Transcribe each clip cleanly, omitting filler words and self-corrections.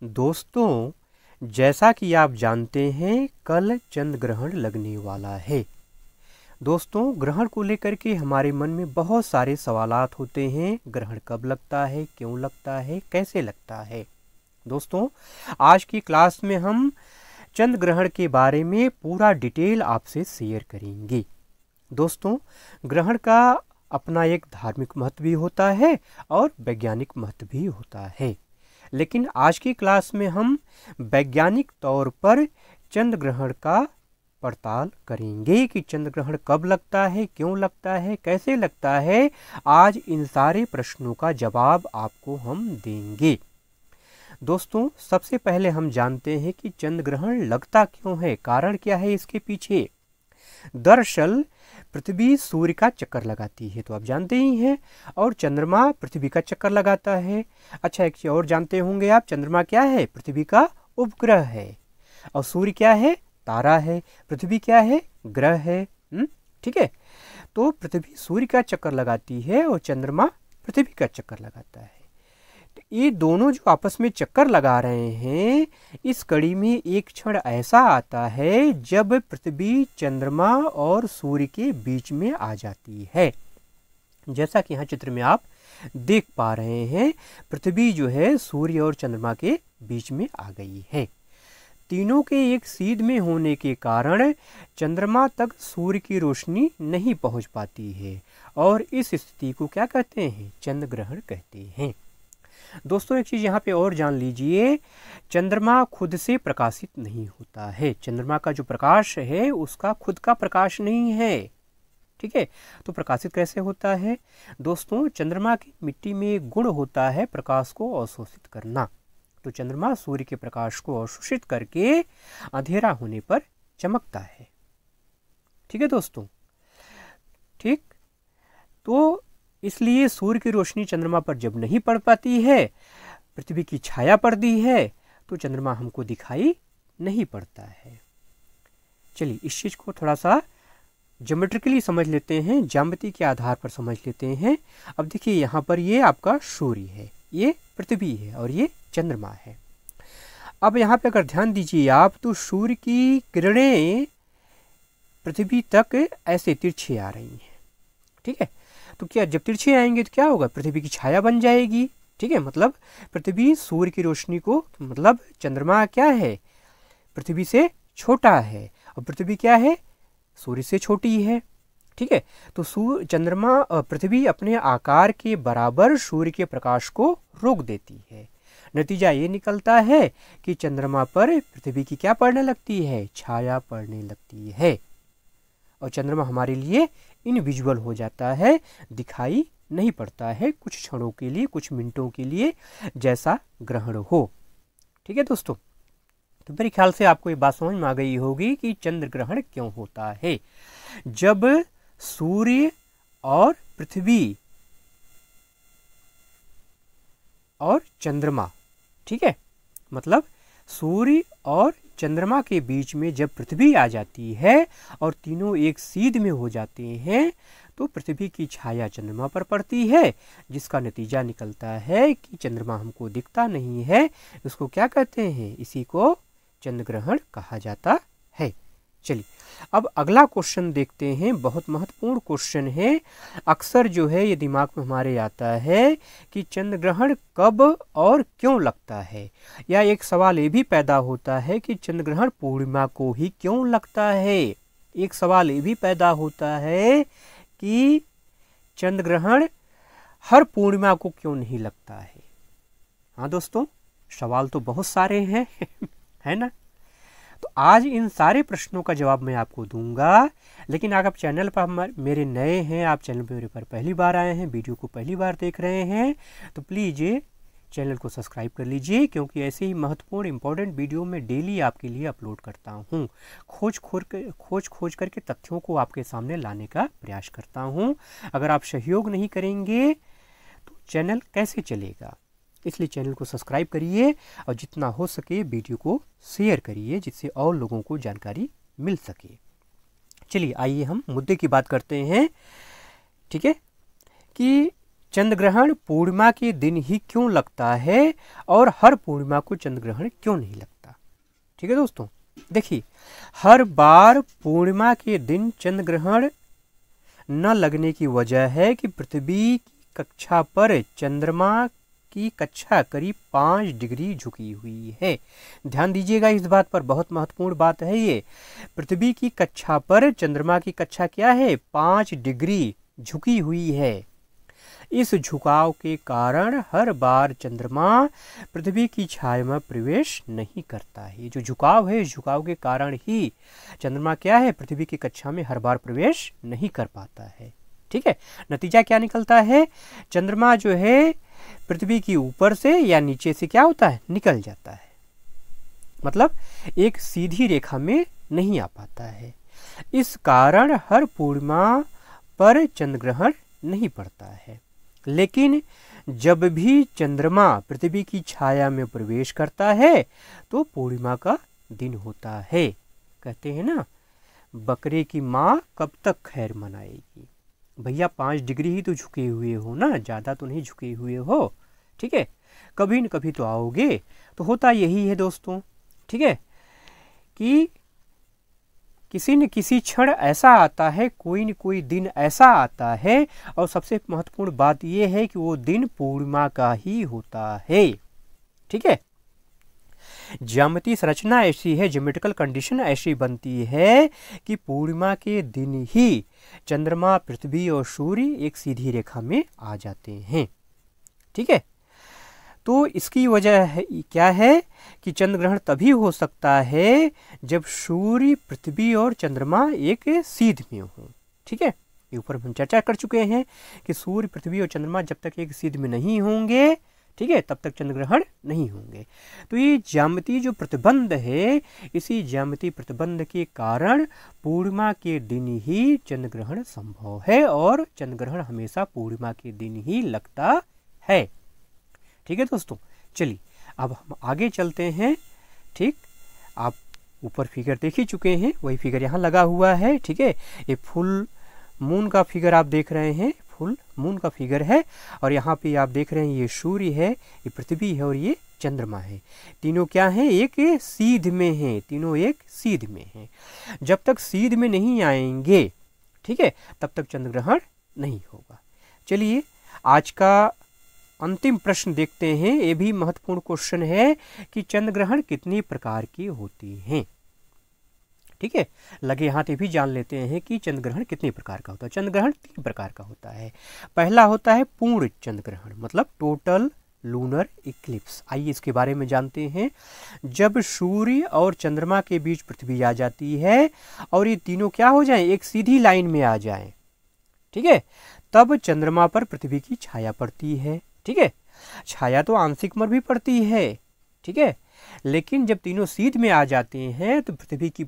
दोस्तों, जैसा कि आप जानते हैं कल चंद्र ग्रहण लगने वाला है। दोस्तों, ग्रहण को लेकर के हमारे मन में बहुत सारे सवालात होते हैं। ग्रहण कब लगता है, क्यों लगता है, कैसे लगता है। दोस्तों, आज की क्लास में हम चंद्र ग्रहण के बारे में पूरा डिटेल आपसे शेयर करेंगे। दोस्तों, ग्रहण का अपना एक धार्मिक महत्व भी होता है और वैज्ञानिक महत्व भी होता है, लेकिन आज की क्लास में हम वैज्ञानिक तौर पर चंद्र ग्रहण का पड़ताल करेंगे कि चंद्र ग्रहण कब लगता है, क्यों लगता है, कैसे लगता है। आज इन सारे प्रश्नों का जवाब आपको हम देंगे। दोस्तों, सबसे पहले हम जानते हैं कि चंद्र ग्रहण लगता क्यों है, कारण क्या है इसके पीछे। दरअसल पृथ्वी सूर्य का चक्कर लगाती है, तो आप जानते ही हैं, और चंद्रमा पृथ्वी का चक्कर लगाता है। अच्छा, एक चीज और जानते होंगे आप, चंद्रमा क्या है, पृथ्वी का उपग्रह है, और सूर्य क्या है, तारा है, पृथ्वी क्या है, ग्रह है। ठीक है, तो पृथ्वी सूर्य का चक्कर लगाती है और चंद्रमा पृथ्वी का चक्कर लगाता है। तो ये दोनों जो आपस में चक्कर लगा रहे हैं, इस कड़ी में एक क्षण ऐसा आता है जब पृथ्वी चंद्रमा और सूर्य के बीच में आ जाती है। जैसा कि यहाँ चित्र में आप देख पा रहे हैं, पृथ्वी जो है सूर्य और चंद्रमा के बीच में आ गई है। तीनों के एक सीध में होने के कारण चंद्रमा तक सूर्य की रोशनी नहीं पहुंच पाती है, और इस स्थिति को क्या कहते हैं, चंद्र ग्रहण कहते हैं। दोस्तों, एक चीज़ यहाँ पे और जान लीजिए, चंद्रमा खुद से प्रकाशित नहीं होता है। चंद्रमा का जो प्रकाश है उसका खुद का प्रकाश नहीं है। ठीक है, तो प्रकाशित कैसे होता है। दोस्तों, चंद्रमा की मिट्टी में एक गुण होता है प्रकाश को अवशोषित करना। तो चंद्रमा सूर्य के प्रकाश को अवशोषित करके अंधेरा होने पर चमकता है। ठीक है दोस्तों, ठीक, तो इसलिए सूर्य की रोशनी चंद्रमा पर जब नहीं पड़ पाती है, पृथ्वी की छाया पड़ती है, तो चंद्रमा हमको दिखाई नहीं पड़ता है। चलिए इस चीज को थोड़ा सा ज्योमेट्रिकली समझ लेते हैं, ज्यामिति के आधार पर समझ लेते हैं। अब देखिए, यहाँ पर ये आपका सूर्य है, ये पृथ्वी है, और ये चंद्रमा है। अब यहाँ पे अगर ध्यान दीजिए आप, तो सूर्य की किरणें पृथ्वी तक ऐसे तिरछे आ रही हैं। ठीक है, तो क्या जब तिरछे आएंगे तो क्या होगा, पृथ्वी की छाया बन जाएगी। ठीक है, मतलब पृथ्वी सूर्य की रोशनी को, मतलब चंद्रमा क्या है, पृथ्वी से छोटा है, और पृथ्वी क्या है, सूर्य से छोटी है। ठीक है, तो चंद्रमा पृथ्वी अपने आकार के बराबर सूर्य के प्रकाश को रोक देती है। नतीजा ये निकलता है कि चंद्रमा पर पृथ्वी की क्या पड़ने लगती है, छाया पड़ने लगती है, और चंद्रमा हमारे लिए इनविजुअल हो जाता है, दिखाई नहीं पड़ता है कुछ क्षणों के लिए, कुछ मिनटों के लिए, जैसा ग्रहण हो। ठीक है दोस्तों, तो मेरे ख्याल से आपको ये बात समझ में आ गई होगी कि चंद्र ग्रहण क्यों होता है। जब सूर्य और पृथ्वी और चंद्रमा, ठीक है, मतलब सूर्य और चंद्रमा के बीच में जब पृथ्वी आ जाती है और तीनों एक सीध में हो जाते हैं, तो पृथ्वी की छाया चंद्रमा पर पड़ती है, जिसका नतीजा निकलता है कि चंद्रमा हमको दिखता नहीं है। इसको क्या कहते हैं, इसी को चंद्र ग्रहण कहा जाता है। चलिए अब अगला क्वेश्चन देखते हैं, बहुत महत्वपूर्ण क्वेश्चन है। अक्सर जो है ये दिमाग में हमारे आता है कि चंद्र ग्रहण कब और क्यों लगता है, या एक सवाल ये भी पैदा होता है कि चंद्र ग्रहण पूर्णिमा को ही क्यों लगता है। एक सवाल ये भी पैदा होता है कि चंद्र ग्रहण हर पूर्णिमा को क्यों नहीं लगता है। हाँ दोस्तों, सवाल तो बहुत सारे हैं है ना। तो आज इन सारे प्रश्नों का जवाब मैं आपको दूंगा, लेकिन अगर आप चैनल पर मेरे नए हैं, आप चैनल पर मेरे पर पहली बार आए हैं, वीडियो को पहली बार देख रहे हैं, तो प्लीज़ चैनल को सब्सक्राइब कर लीजिए, क्योंकि ऐसे ही महत्वपूर्ण इंपॉर्टेंट वीडियो मैं डेली आपके लिए अपलोड करता हूँ। खोज करके तथ्यों को आपके सामने लाने का प्रयास करता हूँ। अगर आप सहयोग नहीं करेंगे तो चैनल कैसे चलेगा, इसलिए चैनल को सब्सक्राइब करिए और जितना हो सके वीडियो को शेयर करिए, जिससे और लोगों को जानकारी मिल सके। चलिए आइए हम मुद्दे की बात करते हैं। ठीक है, कि चंद्र ग्रहण पूर्णिमा के दिन ही क्यों लगता है और हर पूर्णिमा को चंद्र ग्रहण क्यों नहीं लगता। ठीक है दोस्तों, देखिए हर बार पूर्णिमा के दिन चंद्र ग्रहण न लगने की वजह है कि पृथ्वी की कक्षा पर चंद्रमा की कक्षा करीब 5 डिग्री झुकी हुई है। ध्यान दीजिएगा इस बात पर, बहुत महत्वपूर्ण बात है ये। पृथ्वी की कक्षा पर चंद्रमा की कक्षा क्या है, 5 डिग्री झुकी हुई है। इस झुकाव के कारण हर बार चंद्रमा पृथ्वी की छाया में प्रवेश नहीं करता है। जो झुकाव है, इस झुकाव के कारण ही चंद्रमा क्या है, पृथ्वी की कक्षा में हर बार प्रवेश नहीं कर पाता है। ठीक है, नतीजा क्या निकलता है, चंद्रमा जो है पृथ्वी की ऊपर से या नीचे से क्या होता है, निकल जाता है, मतलब एक सीधी रेखा में नहीं आ पाता है। इस कारण हर पूर्णिमा पर चंद्र ग्रहण नहीं पड़ता है। लेकिन जब भी चंद्रमा पृथ्वी की छाया में प्रवेश करता है तो पूर्णिमा का दिन होता है। कहते हैं ना, बकरे की माँ कब तक खैर मनाएगी। भैया 5 डिग्री ही तो झुके हुए हो ना, ज़्यादा तो नहीं झुके हुए हो। ठीक है, कभी न कभी तो आओगे। तो होता यही है दोस्तों, ठीक है, कि किसी न किसी क्षण ऐसा आता है, कोई न कोई दिन ऐसा आता है, और सबसे महत्वपूर्ण बात यह है कि वो दिन पूर्णिमा का ही होता है। ठीक है, ज्यामितीय संरचना ऐसी है, ज्योमेट्रिकल कंडीशन ऐसी बनती है कि पूर्णिमा के दिन ही चंद्रमा, पृथ्वी और सूर्य एक सीधी रेखा में आ जाते हैं। ठीक है, तो इसकी वजह है क्या है कि चंद्र ग्रहण तभी हो सकता है जब सूर्य, पृथ्वी और चंद्रमा एक सीध में हो। ठीक है, ये ऊपर हम चर्चा कर चुके हैं कि सूर्य, पृथ्वी और चंद्रमा जब तक एक सीध में नहीं होंगे, ठीक है, तब तक चंद्र ग्रहण नहीं होंगे। तो ये ज्यामितीय जो प्रतिबंध है, इसी ज्यामितीय प्रतिबंध के कारण पूर्णिमा के दिन ही चंद्र ग्रहण संभव है, और चंद्र ग्रहण हमेशा पूर्णिमा के दिन ही लगता है। ठीक है दोस्तों, चलिए अब हम आगे चलते हैं। ठीक, आप ऊपर फिगर देख ही चुके हैं, वही फिगर यहाँ लगा हुआ है। ठीक है, ये फुल मून का फिगर आप देख रहे हैं, फुल मून का फिगर है, और यहाँ पे आप देख रहे हैं ये सूर्य है, ये पृथ्वी है और ये चंद्रमा है। तीनों क्या हैं, एक सीध में हैं, तीनों एक सीध में हैं। जब तक सीध में नहीं आएंगे, ठीक है, तब तक चंद्र ग्रहण नहीं होगा। चलिए आज का अंतिम प्रश्न देखते हैं। ये भी महत्वपूर्ण क्वेश्चन है कि चंद्र ग्रहण कितनी प्रकार की होती हैं। ठीक है, लगे हाथ ये भी जान लेते हैं कि चंद्र ग्रहण कितने प्रकार का होता है। चंद्र ग्रहण 3 प्रकार का होता है। पहला होता है पूर्ण चंद्र ग्रहण, मतलब टोटल लूनर इक्लिप्स। आइए इसके बारे में जानते हैं। जब सूर्य और चंद्रमा के बीच पृथ्वी आ जाती है और ये तीनों क्या हो जाएं, एक सीधी लाइन में आ जाएं, ठीक है, तब चंद्रमा पर पृथ्वी की छाया पड़ती है। ठीक है, छाया तो आंशिक में भी पड़ती है, ठीक है, लेकिन जब तीनों सीध में आ जाते हैं तो पृथ्वी की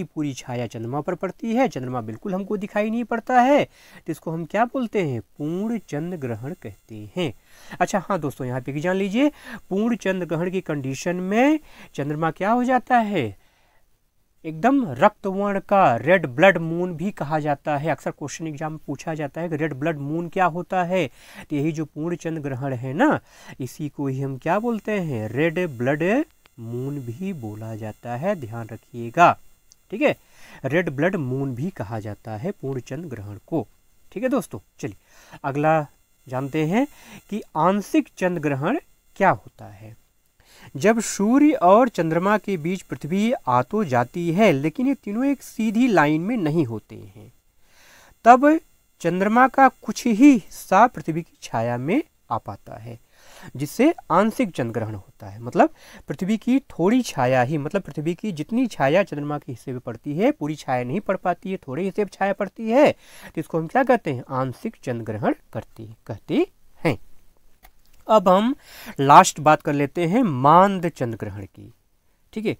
पूरी छाया चंद्रमा पर पड़ती है। चंद्रमा बिल्कुल हमको दिखाई नहीं पड़ता है, तो इसको हम क्या बोलते हैं, पूर्ण चंद्र ग्रहण कहते हैं। अच्छा हाँ दोस्तों, यहाँ पे जान लीजिए, पूर्ण चंद्र ग्रहण की कंडीशन में चंद्रमा क्या हो जाता है, एकदम रक्त वर्ण का, रेड ब्लड मून भी कहा जाता है। अक्सर क्वेश्चन एग्जाम में पूछा जाता है कि रेड ब्लड मून क्या होता है, तो यही जो पूर्ण चंद्र ग्रहण है ना, इसी को ही हम क्या बोलते हैं, रेड ब्लड मून भी बोला जाता है, ध्यान रखिएगा। ठीक है, रेड ब्लड मून भी कहा जाता है पूर्ण चंद्र ग्रहण को। ठीक है दोस्तों, चलिए अगला जानते हैं कि आंशिक चंद्र ग्रहण क्या होता है। जब सूर्य और चंद्रमा के बीच पृथ्वी आ तो जाती है, लेकिन ये तीनों एक सीधी लाइन में नहीं होते हैं, तब चंद्रमा का कुछ ही हिस्सा पृथ्वी की छाया में आ पाता है, जिससे आंशिक चंद्र ग्रहण होता है। मतलब पृथ्वी की थोड़ी छाया ही, मतलब पृथ्वी की जितनी छाया चंद्रमा के हिस्से में पड़ती है, पूरी छाया नहीं पड़ पाती है, थोड़े हिस्से में छाया पड़ती है, तो इसको हम क्या कहते हैं, आंशिक चंद्र ग्रहण कहते हैं। अब हम लास्ट बात कर लेते हैं मांद चंद्र ग्रहण की। ठीक है,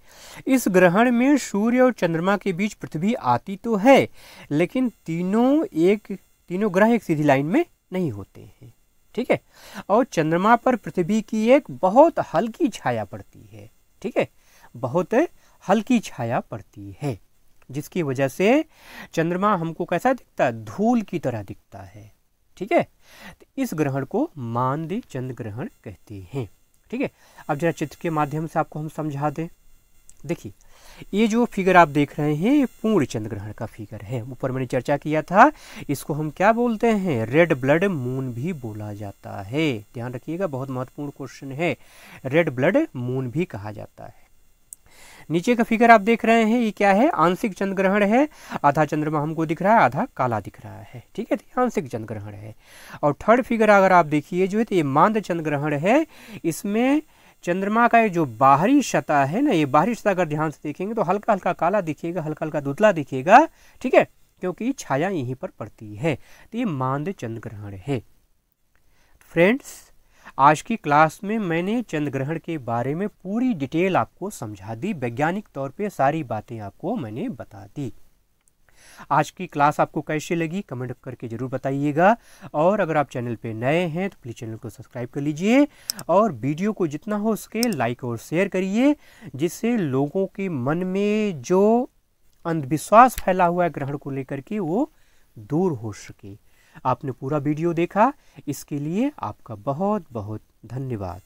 इस ग्रहण में सूर्य और चंद्रमा के बीच पृथ्वी आती तो है, लेकिन तीनों ग्रह एक सीधी लाइन में नहीं होते हैं। ठीक है, और चंद्रमा पर पृथ्वी की एक बहुत हल्की छाया पड़ती है। ठीक है, बहुत हल्की छाया पड़ती है, जिसकी वजह से चंद्रमा हमको कैसा दिखता है, धूल की तरह दिखता है। ठीक है, तो इस ग्रहण को मांद चंद्र ग्रहण कहते हैं। ठीक है, अब जरा चित्र के माध्यम से आपको हम समझा दें। देखिए, ये जो फिगर आप देख रहे हैं ये पूर्ण चंद्र ग्रहण का फिगर है। ऊपर मैंने चर्चा किया था, इसको हम क्या बोलते हैं, रेड ब्लड मून भी बोला जाता है। ध्यान रखिएगा, बहुत महत्वपूर्ण क्वेश्चन है, रेड ब्लड मून भी कहा जाता है। नीचे का फिगर आप देख रहे हैं, ये क्या है, आंशिक चंद्र ग्रहण है। आधा चंद्रमा हमको दिख रहा है, आधा काला दिख रहा है। ठीक है, तो आंशिक चंद्र ग्रहण है। और थर्ड फिगर अगर आप देखिए जो है, तो ये मांद चंद्र ग्रहण है। इसमें चंद्रमा का ये जो बाहरी सतह है ना, ये बाहरी सतह अगर ध्यान से देखेंगे तो हल्का हल्का काला दिखेगा, हल्का हल्का धुंधला दिखेगा। ठीक है, क्योंकि छाया यहीं पर पड़ती है, तो ये मांद चंद्र ग्रहण है। फ्रेंड्स, आज की क्लास में मैंने चंद्र ग्रहण के बारे में पूरी डिटेल आपको समझा दी, वैज्ञानिक तौर पे सारी बातें आपको मैंने बता दी। आज की क्लास आपको कैसी लगी कमेंट करके ज़रूर बताइएगा। और अगर आप चैनल पे नए हैं तो प्लीज़ चैनल को सब्सक्राइब कर लीजिए और वीडियो को जितना हो सके लाइक और शेयर करिए, जिससे लोगों के मन में जो अंधविश्वास फैला हुआ है ग्रहण को लेकर के वो दूर हो सके। आपने पूरा वीडियो देखा, इसके लिए आपका बहुत बहुत धन्यवाद।